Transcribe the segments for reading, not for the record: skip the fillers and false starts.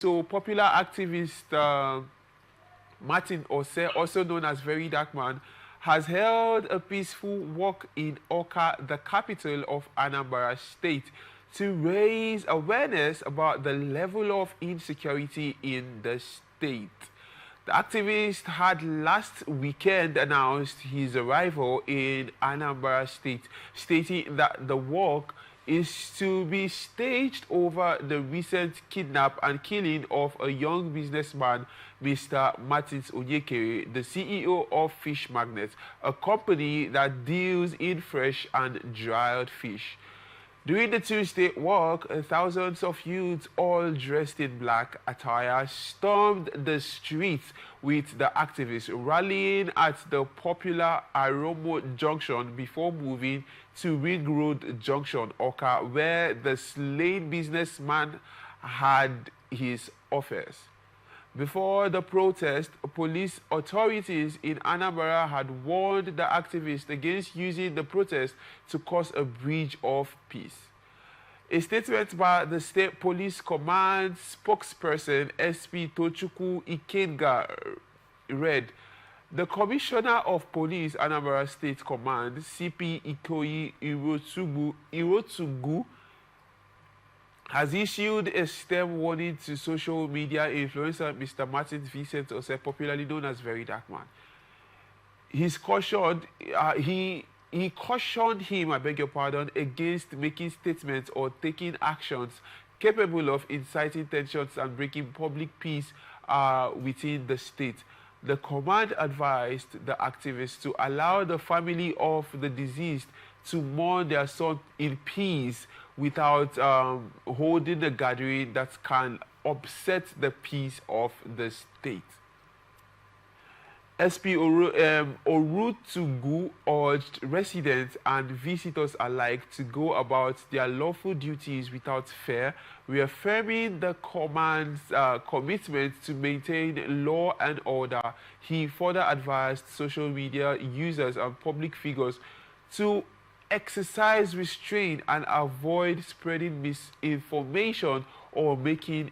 So popular activist Martin Otse, also known as VeryDarkMan, has held a peaceful walk in Awka, the capital of Anambra State, to raise awareness about the level of insecurity in the state. The activist had last weekend announced his arrival in Anambra State, stating that the walk is to be staged over the recent kidnap and killing of a young businessman, Mr. Martins Onyekere, the CEO of Fish Magnet, a company that deals in fresh and dried fish. During the Tuesday walk, thousands of youths, all dressed in black attire, stormed the streets with the activists rallying at the popular Aromo Junction before moving to Ring Road Junction, Awka, where the slain businessman had his office. Before the protest, police authorities in Anambra had warned the activists against using the protest to cause a breach of peace. A statement by the State Police Command spokesperson SP Tochukwu Ikenga read, "The Commissioner of Police Anambra State Command, CP Ikoyi Irotugu, has issued a stern warning to social media influencer Mr. Martin Vincent Otse, popularly known as VeryDarkMan. He cautioned him, I beg your pardon, against making statements or taking actions capable of inciting tensions and breaking public peace within the state. The command advised the activists to allow the family of the deceased to mourn their son in peace without holding a gathering that can upset the peace of the state." SP Orutugu urged residents and visitors alike to go about their lawful duties without fear, reaffirming the command's commitment to maintain law and order. He further advised social media users and public figures to exercise restraint and avoid spreading misinformation or making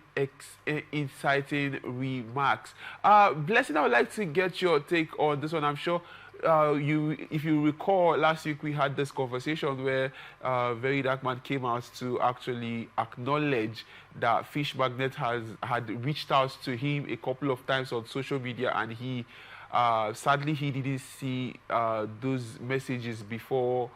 inciting remarks. Blessing, I would like to get your take on this one. I'm sure if you recall, last week we had this conversation where VeryDarkMan came out to actually acknowledge that Fish Magnet had reached out to him a couple of times on social media, and he sadly he didn't see those messages before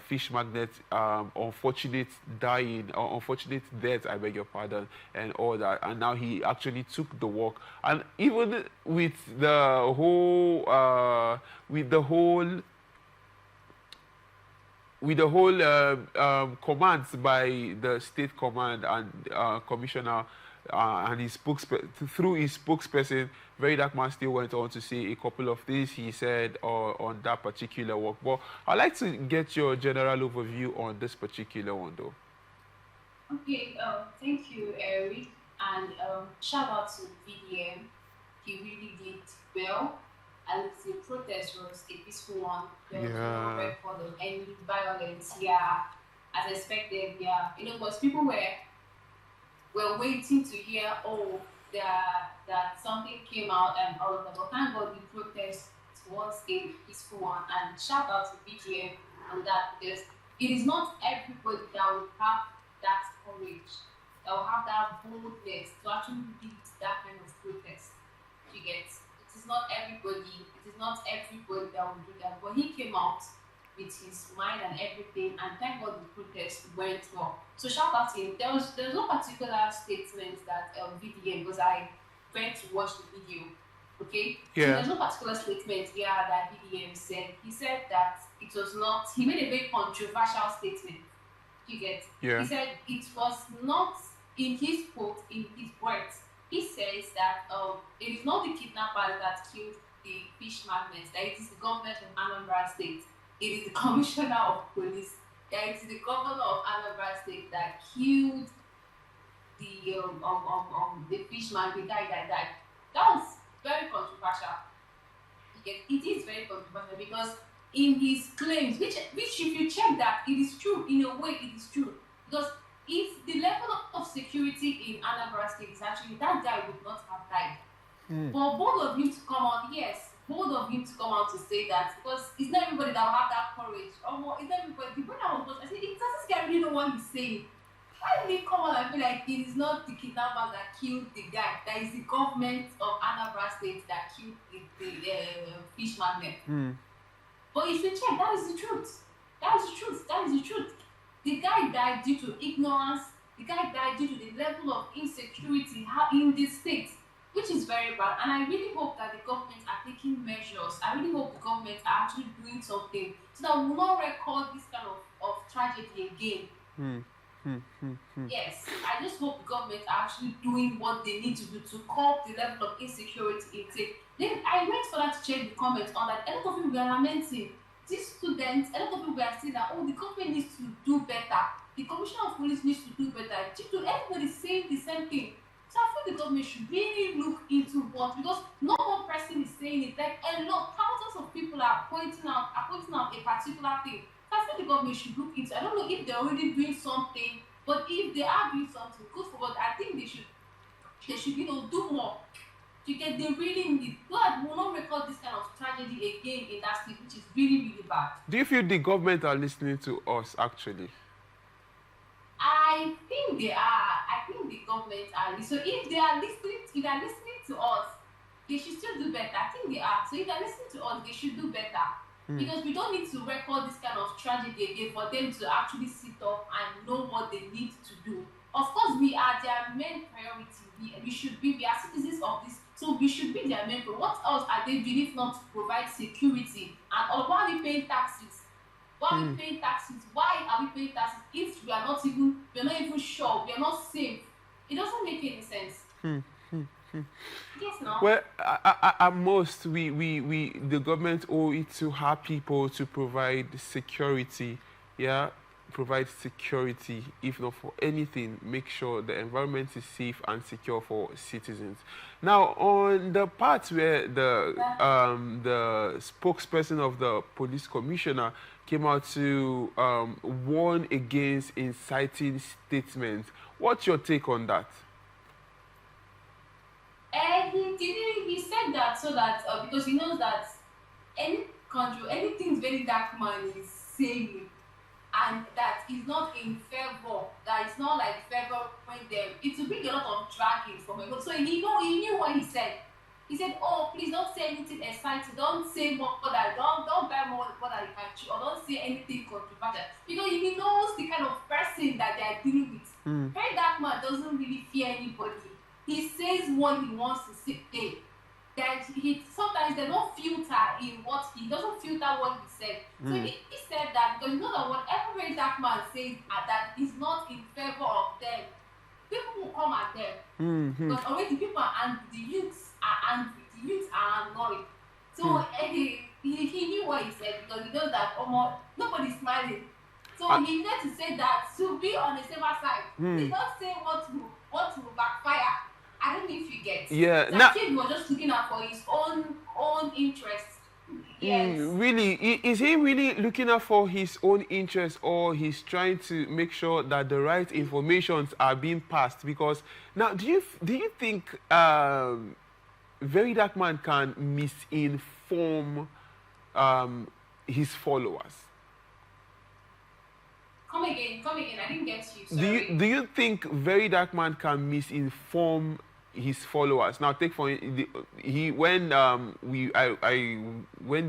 Fish Magnet unfortunate death, I beg your pardon, and all that. And now he actually took the walk, and even with the whole commands by the state command and commissioner and his through his spokesperson, VeryDarkMan still went on to say a couple of things he said on that particular work. But I'd like to get your general overview on this particular one, though. Okay, thank you, Eric, and shout out to VDM. He really did well, and the protest was a peaceful one. There was no record of any violence. Yeah, as expected. Yeah, because people were waiting to hear, that something came out and all of that. But thank God the protest was a peaceful one. And shout out to BGM on that, because it is not everybody that will have that courage, that will have that boldness to actually lead that kind of protest. You get? It is not everybody that will do that. But he came out with his mind and everything, and thank God the protest went well. So shout out to him. There was no particular statement that VDM, because I went to watch the video. Okay? Yeah. So there's no particular statement here that VDM said. He said that it was not, he made a very controversial statement. You get? Yeah. He said it was not, in his quote, in his words, he says that it is not the kidnappers that killed the Fish Magnets, that it is the government of Anambra State. It is the commissioner of police, that it is the governor of Anambra State that killed the Fish Magnet guy that died. That was very controversial. It is very controversial because in his claims, which if you check that, it is true. In a way, it is true. Because if the level of security in Anambra State is actually, that guy would not have died. But both of him to come out, yes, both of him to come out to say that, because it's not everybody that will have that courage. Or it's not everybody. The brother was watching, I said, it doesn't scare really know what he's saying. Why did he come out and feel like it is not the kidnappers that killed the guy? That is the government of Anambra State that killed the fish magnet. But if you check, that is the truth. That is the truth. That is the truth. The guy died due to ignorance. The guy died due to the level of insecurity in the state, which is very bad. And I really hope that the government are taking measures. I really hope the government are actually doing something so that we will not record this kind of tragedy again. Yes, I just hope the government are actually doing what they need to do to curb the level of insecurity in state. Then I went for that to check the comments on that. A lot of people were lamenting. These students, a lot of people were saying that, oh, the government needs to do better. The commissioner of police needs to do better. Everybody saying the same thing. So I feel the government should really look into what, because no one person is saying it. Like a lot, thousands of people are pointing out a particular thing. So I feel the government should look into. I don't know if they're already doing something, but if they are doing something, good for God. I think they should do more. Because they really need. God will not record this kind of tragedy again in that state, which is really, really bad. Do you feel the government are listening to us actually? I think they are. I think the government are. So if they are listening to us, they should still do better. I think they are. So if they're listening to us, they should do better. Because we don't need to record this kind of tragedy again for them to actually sit up and know what they need to do. Of course, we are their main priority. We are citizens of this, so we should be their main priority. What else are they doing if not to provide security? And why are we paying taxes? Why are we paying taxes? Why are we paying taxes if we are not even sure, we are not safe? It doesn't make any sense. Yes, no. Well, at most, the government owe it to her people to provide security. Yeah, provide security. If not for anything, make sure the environment is safe and secure for citizens. Now, on the part where the spokesperson of the police commissioner came out to warn against inciting statements, what's your take on that? He said that so that because he knows that any country, anything VeryDarkMan is saying, and that is not in favor, that is not like favoring them, it will bring a lot of dragging from him. So he knew what he said. He said, "Oh, please don't say anything exciting. Don't say more that don't buy more that you can chew, or don't say anything controversial." Because he knows the kind of person that they are dealing with. VeryDarkMan doesn't really fear anybody. He says what he wants to say. That sometimes they don't filter in what he doesn't filter what he said. So he said that because you know that whatever VeryDarkMan says that is not in favor of them, people will come at them. Because already people are angry, the youths are angry, the youths are annoyed. So he knew what he said because he knows that nobody's smiling. So he needed to say that to be on the safer side. He don't say what will backfire. I don't know if you get. Yeah. That kid was just looking out for his own interests. Yes. Really, is he really looking out for his own interests, or he's trying to make sure that the right informations are being passed? Because now, do you think VeryDarkMan can misinform his followers? Come again. I didn't get you. Sorry. Do you think VeryDarkMan can misinform his followers? Now, take for when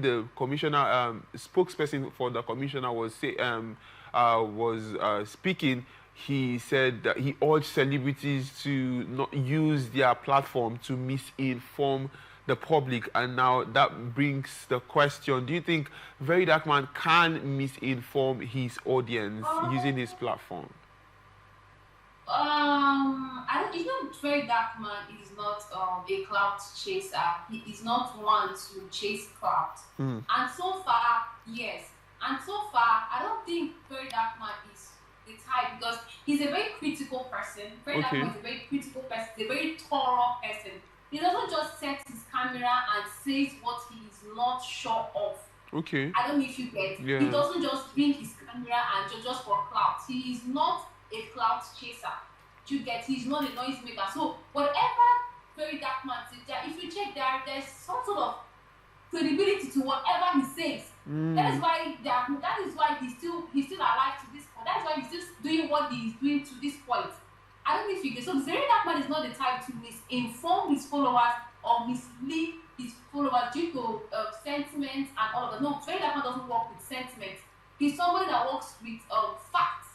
the commissioner spokesperson for the commissioner was speaking, he said that he urged celebrities to not use their platform to misinform the public, and now that brings the question: do you think VeryDarkMan can misinform his audience using his platform? You know, VeryDarkMan is not a clout chaser. He is not one to chase clout. And so far, yes. And so far, I don't think VeryDarkMan is the type, because he's a very critical person. VeryDarkMan is a very critical person. He's a very thorough person. He doesn't just set his camera and says what he is not sure of. Okay. I don't know if you get. Yeah. He doesn't just bring his camera and just for clout. He is not a clout chaser. You get, he's not a noisemaker. So whatever VeryDarkMan says, if you check there's some sort of credibility to whatever he says. That is why he's still alive to this point. That is why he's still doing what he's doing to this point. I don't know if you get. So VeryDarkMan is not the type to misinform his followers or mislead his followers due to sentiments and all of that. No, VeryDarkMan doesn't work with sentiments. He's somebody that works with facts.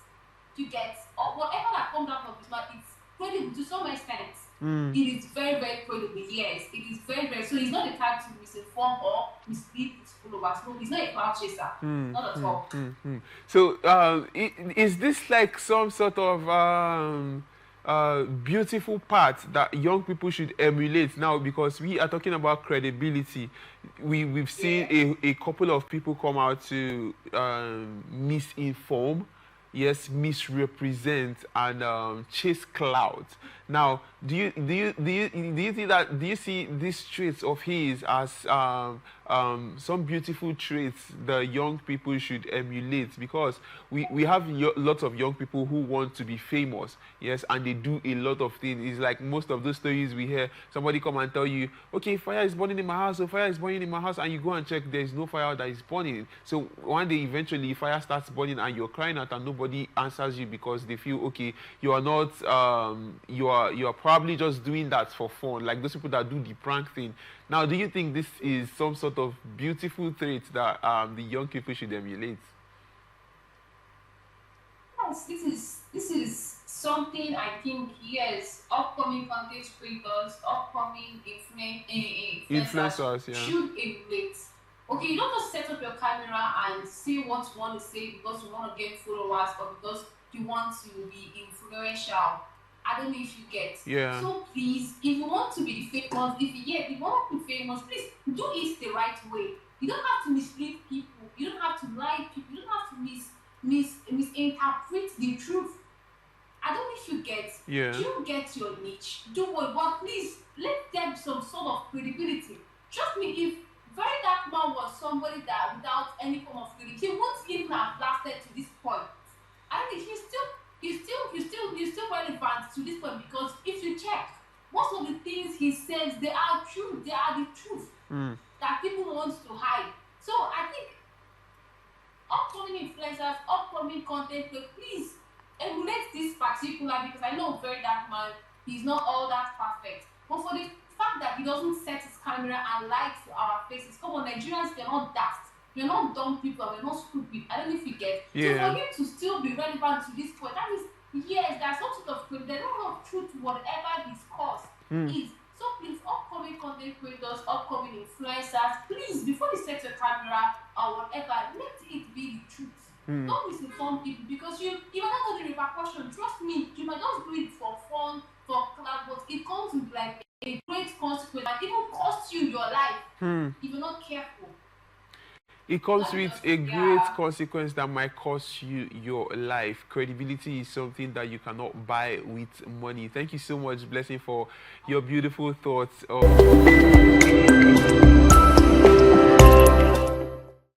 You get, or whatever that comes out of his mouth, it's credible to some extent. It is very, very credible. Yes, it is very, very. So he's not the type to misinform or mislead his followers. No, he's not a cloud chaser. Not at all. So is this like some sort of beautiful part that young people should emulate now? Because we are talking about credibility. We've seen a couple of people come out to misinform, yes, misrepresent and chase clout. Now, do you think that, do you see these traits of his as some beautiful traits the young people should emulate? Because we have lots of young people who want to be famous, yes, and they do a lot of things. It's like most of those stories we hear, somebody come and tell you, okay, fire is burning in my house, so fire is burning in my house, and you go and check, there's no fire that is burning. So one day eventually fire starts burning and you're crying out and nobody answers you because they feel, okay, you are not you are probably just doing that for fun, like those people that do the prank thing. Now, do you think this is some sort of beautiful trait that the young people should emulate? Yes, this is something I think, yes, upcoming content creators, upcoming influencers should emulate. Okay, you don't just set up your camera and say what you want to say because you want to get followers or because you want to be influential. I don't know if you get. Yeah. So please, if you want to be famous, if you want to be famous, please do it the right way. You don't have to mislead people. You don't have to lie to people. You don't have to misinterpret the truth. I don't know if you get. Yeah. You get your niche. Do what, but please let there be some sort of credibility. Trust me, if VeryDarkMan was somebody that without any form of credibility, he won't even have lasted to this point. I think he's still relevant to this point because if you check, most of the things he says, they are true. They are the truth that people want to hide. So I think upcoming influencers, upcoming content, please emulate this particular, because I know VeryDarkMan, he's not all that perfect. But for the fact that he doesn't set his camera and lie to our faces, come on, Nigerians, they're not daft. We're not dumb people, we're not stupid. I don't know if you get. Yeah. So for him to still be relevant to this point, that is, yes, there's some sort of, there's a lot of truth to whatever his cause is. So please, upcoming content creators, upcoming influencers, please, before you set your camera or whatever, let it be the truth. Don't misinform people because you're not going to repercussion. Trust me, you might just do it for fun, for class, but it comes with like a great consequence and even cost you your life if you're not careful. It comes with a great consequence that might cost you your life. Credibility is something that you cannot buy with money. Thank you so much, Blessing, for your beautiful thoughts.